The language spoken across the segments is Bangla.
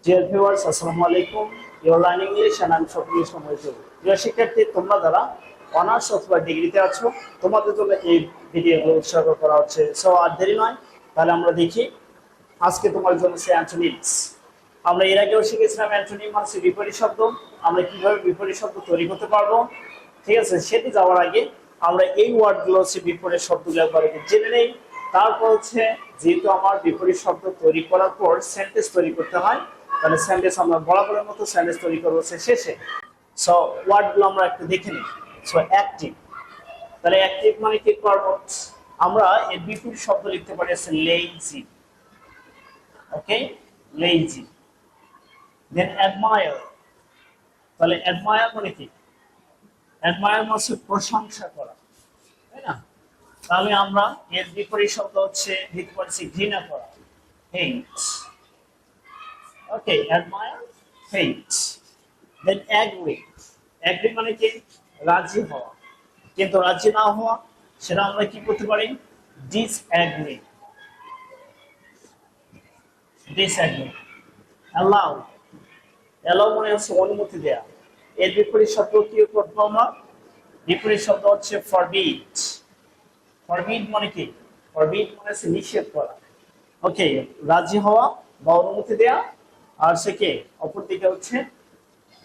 Dear viewers, Assalamu alaikum. You are learning English and I am Shokri Somoitu. প্রিয় শিক্ষার্থী, তোমরা যারা অনার্স অথবা ডিগ্রিতে আছো তোমাদের জন্য এই ভিডিওগুলো উৎসর্গ করা হচ্ছে। সো আর দেরি নয়, তাহলে আমরা দেখি আজকে তোমার জন্য সে অ্যান্টোনিমস। আমরা এর আগেও শিখেছিলাম অ্যান্টোনিম মানে বিপরীত শব্দ। আমরা কিভাবে বিপরীত শব্দ তৈরি করতে পারবো, ঠিক আছে? সেটি যাওয়ার আগে আমরা এই ওয়ার্ডগুলো হচ্ছে বিপরীত শব্দগুলো একবার জেনে নেই। তারপর হচ্ছে যেহেতু আমার বিপরীত শব্দ তৈরি করার পর সেন্টেন্স তৈরি করতে হয়, তাহলে সেন্টেন্স আমরা বরাবরের মতো সেন্টেন্স তৈরি করবো শেষে। সো ওয়ার্ডগুলো আমরা একটু দেখে নিই। সো অ্যাক্টিভ, তাহলে অ্যাক্টিভ মানে কি করবো? আমরা এর বিপরীত শব্দ লিখতে পারি আছে লেজি। ওকে, লেজি। দেন অ্যাডমায়ার, তাহলে অ্যাডমায়ার মানে কি? অ্যাডমায়ার মানে প্রশংসা করা, তাই না? তাহলে আমরা এর বিপরীত শব্দ হচ্ছে দিতে পারছি ঘৃণা করা, হেট। ওকে, অ্যাডমায়ার, হেট। দেন অ্যাগ্রি, অ্যাগ্রি মানে কি? রাজি হওয়া। কিন্তু রাজি না হওয়া সেটা আমরা কি করতে পারি? Disagree, disagree. অ্যালাউ, অ্যালাউ মানে হচ্ছে অনুমতি দেয়া। এর বিপরীত শব্দ কি করবো আমরা? বিপরীত শব্দ হচ্ছে ফরবিড। ফরবিড মানে কি? ফরবিড মানে হচ্ছে নিষেধ করা। ওকে, রাজি হওয়া বা অনুমতি দেয়া, আর সে কে অপর দিকে হচ্ছে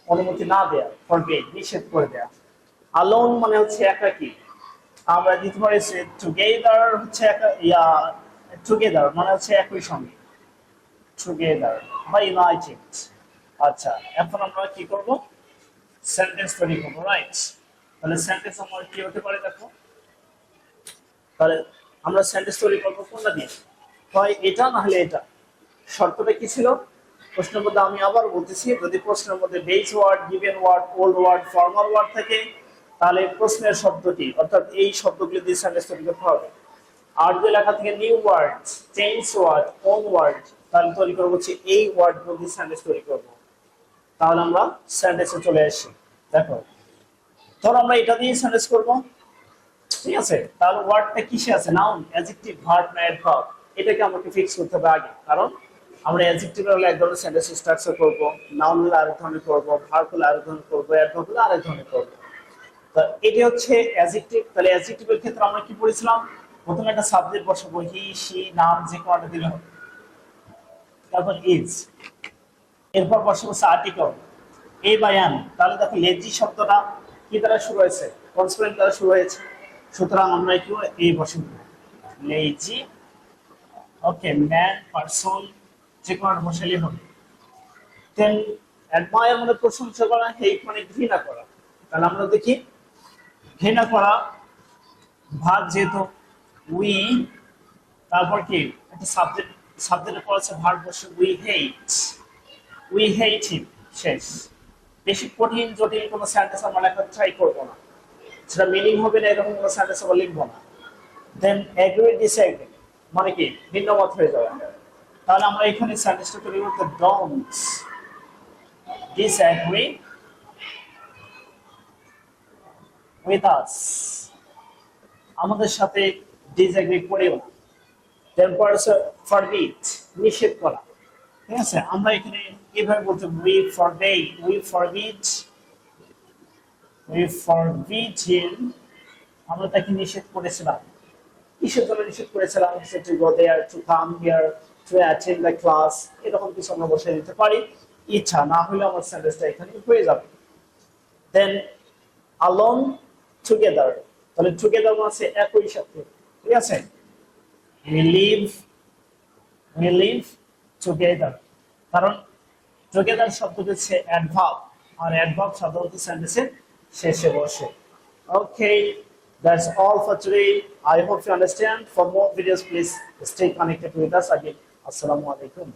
অনুমতি না দেয়া, ফরবিড নিষেধ করে দেয়া। আলোন মানে হচ্ছে একাকী। আমরা দিতে পারি টুগেদার, হচ্ছে টুগেদার মানে হচ্ছে একই সঙ্গে, টুগেদার বা ইউনাইটেড। আচ্ছা, এখন আমরা কি করব? সেন্টেন্স তৈরি করবো, রাইট? তাহলে সেন্টেন্স আমার কি হতে পারে দেখো। তাহলে আমরা সেন্টেন্স তৈরি করবো কোনটা দিয়ে? হয় এটা না হলে এটা। শর্তটা কি ছিল প্রশ্নের মধ্যে? আমি আবার বলতেছি, যদি প্রশ্নের মধ্যে base word, given word, old word, formal word থাকে, তাহলে প্রশ্নের শব্দটি অর্থাৎ এই শব্দগুলি দিয়ে সেন্টেন্স তৈরি করতে হবে। আর যদি লেখা থেকে new word, change word, own word, তাহলে তৈরি করবো হচ্ছে এই ওয়ার্ড দিয়ে সেন্টেন্স তৈরি করবো। তাহলে আমরা সেন্টেন্সে চলে আসি। দেখো, ধর আমরা এটা দিয়ে সেন্টেন্স করবো, ঠিক আছে? তাহলে ওয়ার্ডটা কিসে আছে? নাউন, অ্যাডজেক্টিভ, ভার্ব না অ্যাডভার্ব? এটাকে আমাকে ফিক্স করতে হবে আগে, কারণ আমরা অ্যাডজেক্টিভ হলে এক ধরনের সেন্টেন্স স্ট্রাকচার করব, নাউন হলে আরেক ধরনের করব, ভার্ব হলে আরেক ধরনের করব, অ্যাডভার্ব হলে আরেক ধরনের করব। তো এটি হচ্ছে অ্যাডজেক্টিভ। তাহলে অ্যাডজেক্টিভের ক্ষেত্রে আমরা কি পড়েছিলাম? প্রথমে একটা সাবজেক্ট বসাবো, হি, শি, নাম যে কোনটা দিলে হবে। তারপর ইজ, এরপর বসাবো আর্টিকেল এ বা এম। তাহলে দেখো লেজি শব্দটা কি দ্বারা শুরু হয়েছে? কনসোনেন্ট দ্বারা শুরু হয়েছে, সুতরাং আমরা কি এই বসাবো লেজি। ওকে, ম্যান, পারসন যে কোনো বসালেই হবে। দেন অ্যাডমায়ার মানে প্রশংসা করা, হেট মানে ঘৃণা করা। তাহলে আমরা দেখি ঘৃণা করা ভাগ, যেহেতু উই, তারপর কি একটা সাবজেক্টের পর আছে ভার্ব বসে উই হেট, উই হেট হিম, শেষ। বেশি কঠিন জটিল কোনো সেন্টেন্স আমরা লেখার ট্রাই করবো না, সেটা মিনিং হবে না এরকম কোনো সেন্টেন্স আমরা লিখবো না। দেন এগ্রি, ডিসএগ্রি মানে কি? ভিন্ন মত হয়ে যাওয়া। তাহলে আমরা এখানে সেন্টেন্সটা তৈরি করতে ডোন্ট disagree with us, আমাদের সাথে ডিসএগ্রি করেও না। তারপর ফরবিড, নিষেধ করা, ঠিক আছে? আমরা এখানে কিভাবে বলতে? we forbid him, আমরা তাকে নিষেধ করেছিলাম। কিসের জন্য নিষেধ করেছিলাম? to go there, to come here, to attend the class, এরকম কিছু আমরা বসে দিতে পারি। ইচ্ছা না হলে আমার সেন্টেন্সটা এখানে হয়ে যাবে। দেন alone, together, তাহলে টুগেদার মানে একই সাথে, ঠিক আছে? we live together, কারণ টুগেদার শব্দটি হচ্ছে অ্যাডভার্ব, আর অ্যাডভার্ব সাধারণত সেন্টেন্সের শেষে বসে। Okay, that's all for today. I hope you understand. For more videos, please stay connected with us again. Assalamu alaikum.